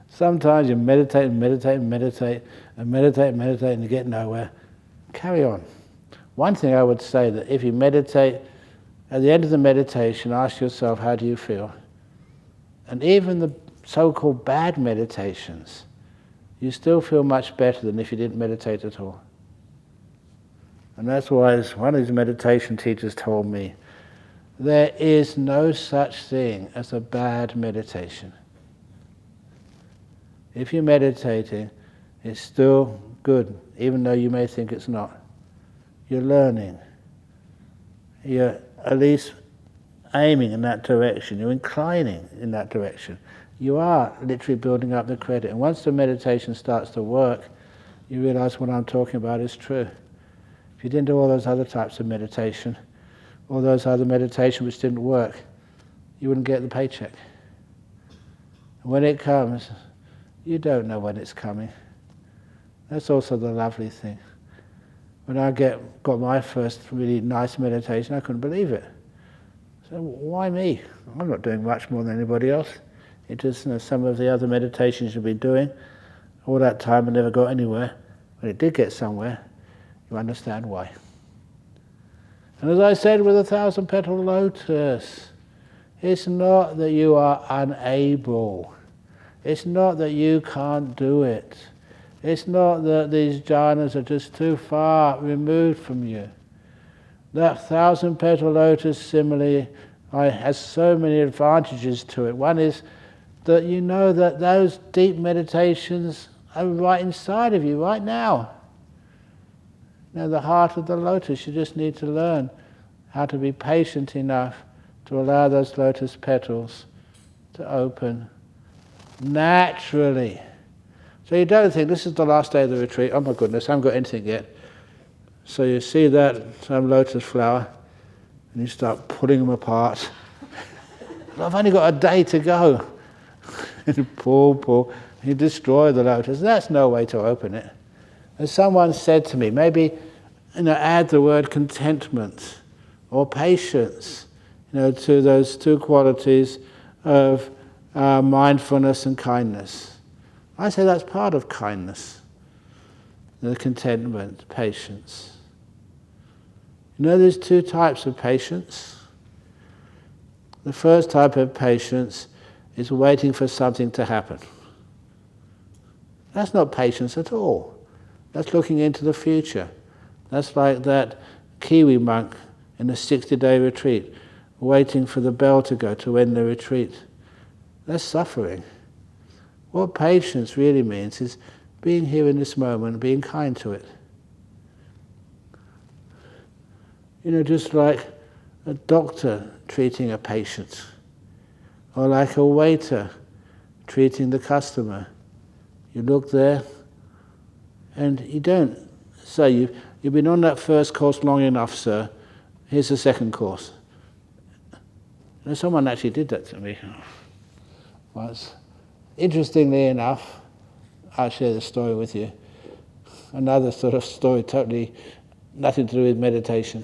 Sometimes you meditate and meditate and meditate and meditate and meditate and you get nowhere. Carry on. One thing I would say, that if you meditate, at the end of the meditation, ask yourself, how do you feel? And even the so-called bad meditations, you still feel much better than if you didn't meditate at all. And that's why one of these meditation teachers told me, there is no such thing as a bad meditation. If you're meditating, it's still good, even though you may think it's not. You're learning. You're at least aiming in that direction. You're inclining in that direction. You are literally building up the credit. And once the meditation starts to work, you realize what I'm talking about is true. If you didn't do all those other types of meditation, all those other meditation which didn't work, you wouldn't get the paycheck. And when it comes, you don't know when it's coming. That's also the lovely thing. When I got my first really nice meditation, I couldn't believe it. So why me? I'm not doing much more than anybody else. It just, some of the other meditations you've been doing, all that time I never got anywhere. When it did get somewhere, you understand why. And as I said with 1,000-petal lotus, it's not that you are unable. It's not that you can't do it. It's not that these jhanas are just too far removed from you. That 1,000-petal lotus simile has so many advantages to it. One is that you know that those deep meditations are right inside of you right now. The heart of the lotus, you just need to learn how to be patient enough to allow those lotus petals to open naturally. So you don't think, this is the last day of the retreat, oh my goodness, I haven't got anything yet. So you see that, some lotus flower, and you start pulling them apart. I've only got a day to go. And you pull, and you destroy the lotus. That's no way to open it. And someone said to me, maybe add the word contentment or patience to those two qualities of mindfulness and kindness. I say that's part of kindness, the contentment, patience. There's two types of patience. The first type of patience is waiting for something to happen. That's not patience at all. That's looking into the future. That's like that Kiwi monk in a 60-day retreat, waiting for the bell to go to end the retreat. That's suffering. What patience really means is being here in this moment, being kind to it. Just like a doctor treating a patient, or like a waiter treating the customer. You look there, and you don't So you've been on that first course long enough, sir. Here's the second course. And someone actually did that to me once. Interestingly enough, I'll share the story with you. Another sort of story, totally nothing to do with meditation.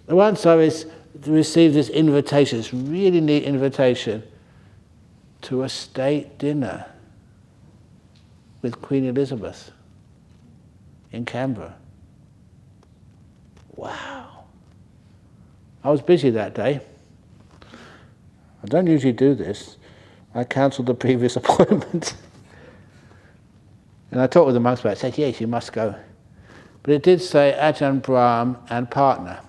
Once I received this invitation, this really neat invitation, to a state dinner with Queen Elizabeth in Canberra. Wow. I was busy that day. I don't usually do this. I cancelled the previous appointment. And I talked with the monks about it. I said, yes, you must go. But it did say Ajahn Brahm and partner.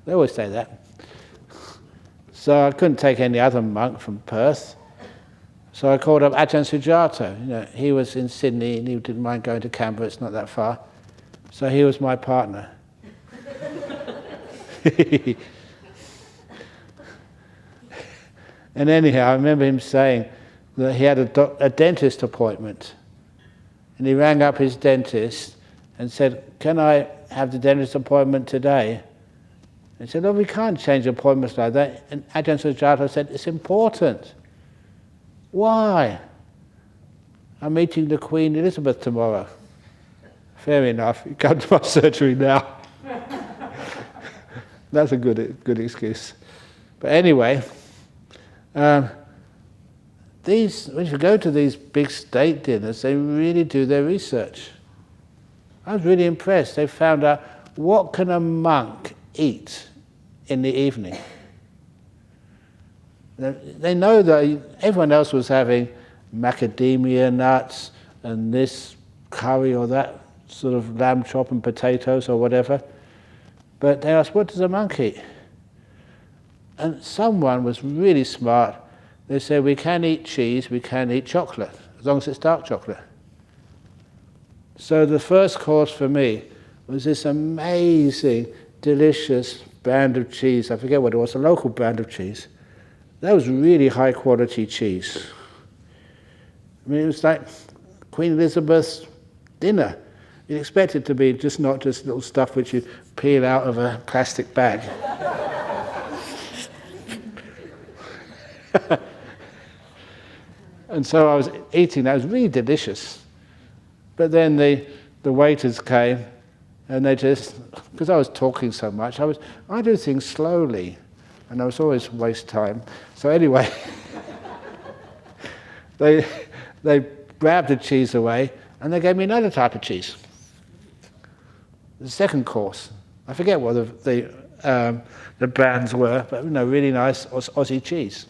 They always say that. So I couldn't take any other monk from Perth. So I called up Ajahn Sujato. He was in Sydney and he didn't mind going to Canberra, it's not that far. So he was my partner. And anyhow, I remember him saying that he had a dentist appointment. And he rang up his dentist and said, can I have the dentist appointment today? And he said, we can't change appointments like that. And Ajahn Sujato said, it's important. Why? I'm meeting the Queen Elizabeth tomorrow. Fair enough, you come to my surgery now. That's a good excuse. But anyway, when you go to these big state dinners, they really do their research. I was really impressed. They found out, what can a monk eat in the evening? They know that everyone else was having macadamia nuts and this curry or that sort of lamb chop and potatoes or whatever. But they asked, what does a monk eat? And someone was really smart. They said, we can eat cheese, we can eat chocolate, as long as it's dark chocolate. So the first course for me was this amazing, delicious brand of cheese. I forget what it was, a local brand of cheese. That was really high quality cheese. I mean, it was like Queen Elizabeth's dinner. You'd expect it to be not just little stuff which you peel out of a plastic bag. And so I was eating that. It was really delicious. But then the waiters came, and they just, because I was talking so much, I do things slowly, and I was always waste time. So anyway, they grabbed the cheese away, and they gave me another type of cheese. The second course. I forget what the brands were, but really nice Aussie cheese.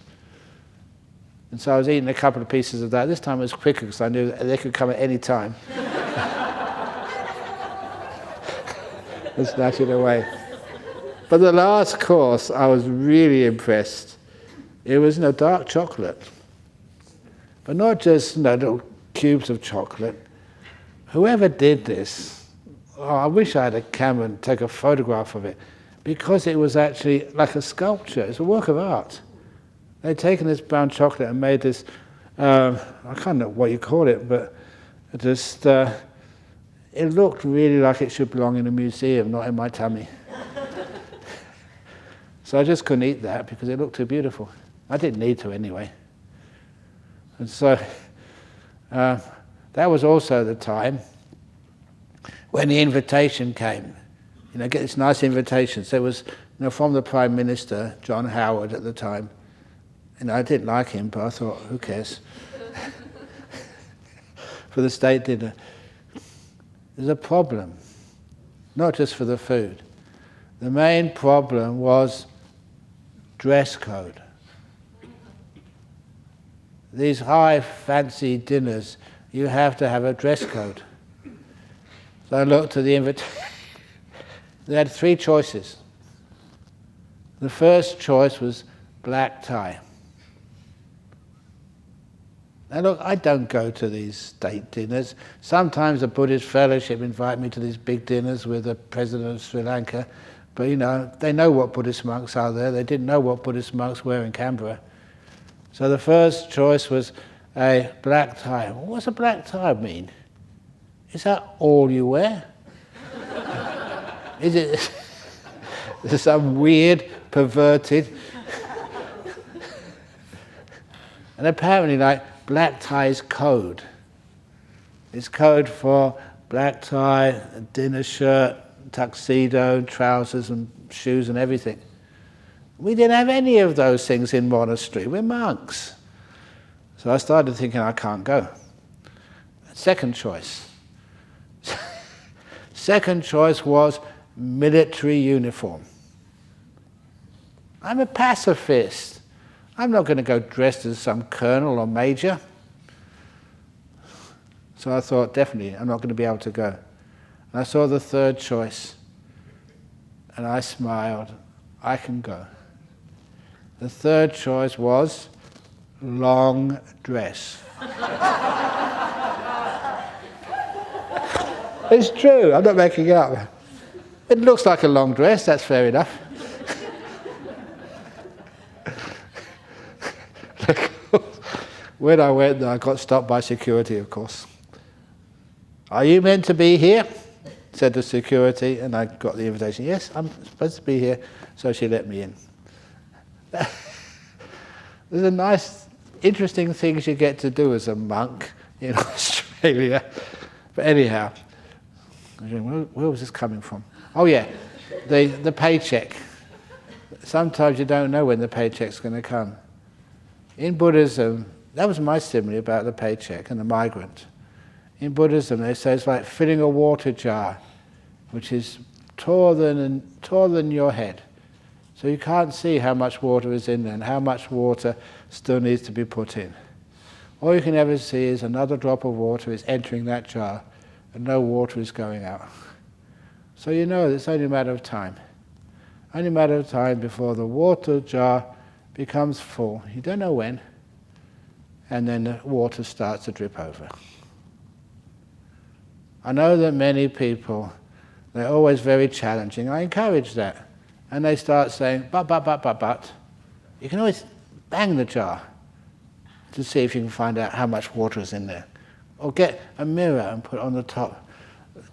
And so I was eating a couple of pieces of that. This time it was quicker because I knew they could come at any time. And snatch it away. But the last course, I was really impressed. It was dark chocolate. But not just little cubes of chocolate. Whoever did this, I wish I had a camera and take a photograph of it, because it was actually like a sculpture. It's a work of art. They'd taken this brown chocolate and made this, I can't know what you call it, but just, it looked really like it should belong in a museum, not in my tummy. So I just couldn't eat that because it looked too beautiful. I didn't need to anyway. And so that was also the time when the invitation came. Get this nice invitation. So it was from the Prime Minister, John Howard at the time. And I didn't like him, but I thought, who cares? For the state dinner. There's a problem, not just for the food. The main problem was dress code. These high fancy dinners, you have to have a dress code. So I looked at the invitation. They had three choices. The first choice was black tie. Now look, I don't go to these state dinners. Sometimes the Buddhist Fellowship invite me to these big dinners with the President of Sri Lanka, but they know what Buddhist monks are there. They didn't know what Buddhist monks were in Canberra. So the first choice was a black tie. What's a black tie mean? Is that all you wear? Is it some weird, perverted... And apparently, like, black tie is code. It's code for black tie, dinner shirt, tuxedo, trousers and shoes and everything. We didn't have any of those things in monastery. We're monks. So I started thinking, I can't go. Second choice. Second choice was military uniform. I'm a pacifist. I'm not going to go dressed as some colonel or major. So I thought, definitely, I'm not going to be able to go. And I saw the third choice, and I smiled. I can go. The third choice was long dress. It's true, I'm not making it up. It looks like a long dress, that's fair enough. When I went there, I got stopped by security, of course. Are you meant to be here? Said the security, and I got the invitation. Yes, I'm supposed to be here, so she let me in. There's a nice, interesting things you get to do as a monk in Australia. But anyhow, where was this coming from? Oh yeah, the paycheck. Sometimes you don't know when the paycheck's going to come. In Buddhism, that was my simile about the paycheck and the migrant. In Buddhism, they say it's like filling a water jar, which is taller than your head. So you can't see how much water is in there and how much water still needs to be put in. All you can ever see is another drop of water is entering that jar and no water is going out. So you know it's only a matter of time. Only a matter of time before the water jar becomes full. You don't know when. And then the water starts to drip over. I know that many people, they're always very challenging. I encourage that. And they start saying, but. You can always bang the jar to see if you can find out how much water is in there. Or get a mirror and put it on the top.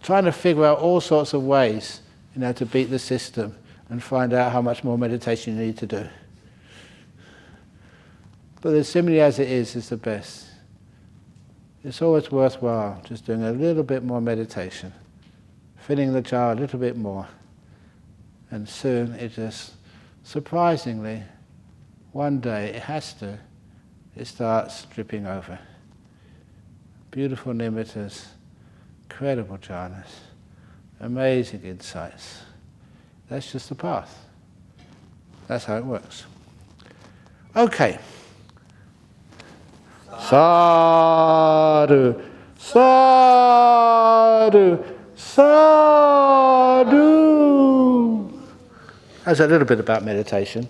Trying to figure out all sorts of ways, to beat the system and find out how much more meditation you need to do. But as simply as it is the best. It's always worthwhile just doing a little bit more meditation, filling the jar a little bit more, and soon it just, surprisingly, one day it starts dripping over. Beautiful nimittas, incredible jhanas, amazing insights. That's just the path. That's how it works. Okay. Sadhu, sadhu, sadhu. That's a little bit about meditation.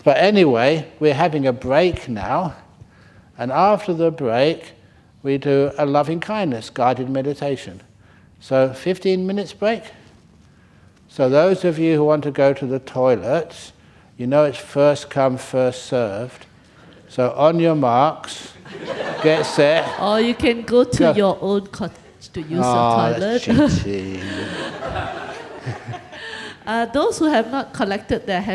But anyway, we're having a break now. And after the break, we do a loving kindness guided meditation. So 15 minutes break. So those of you who want to go to the toilets, it's first come, first served. So on your marks, get set. Or you can go to your own cottage to use the toilet. Cheating. Those who have not collected their hand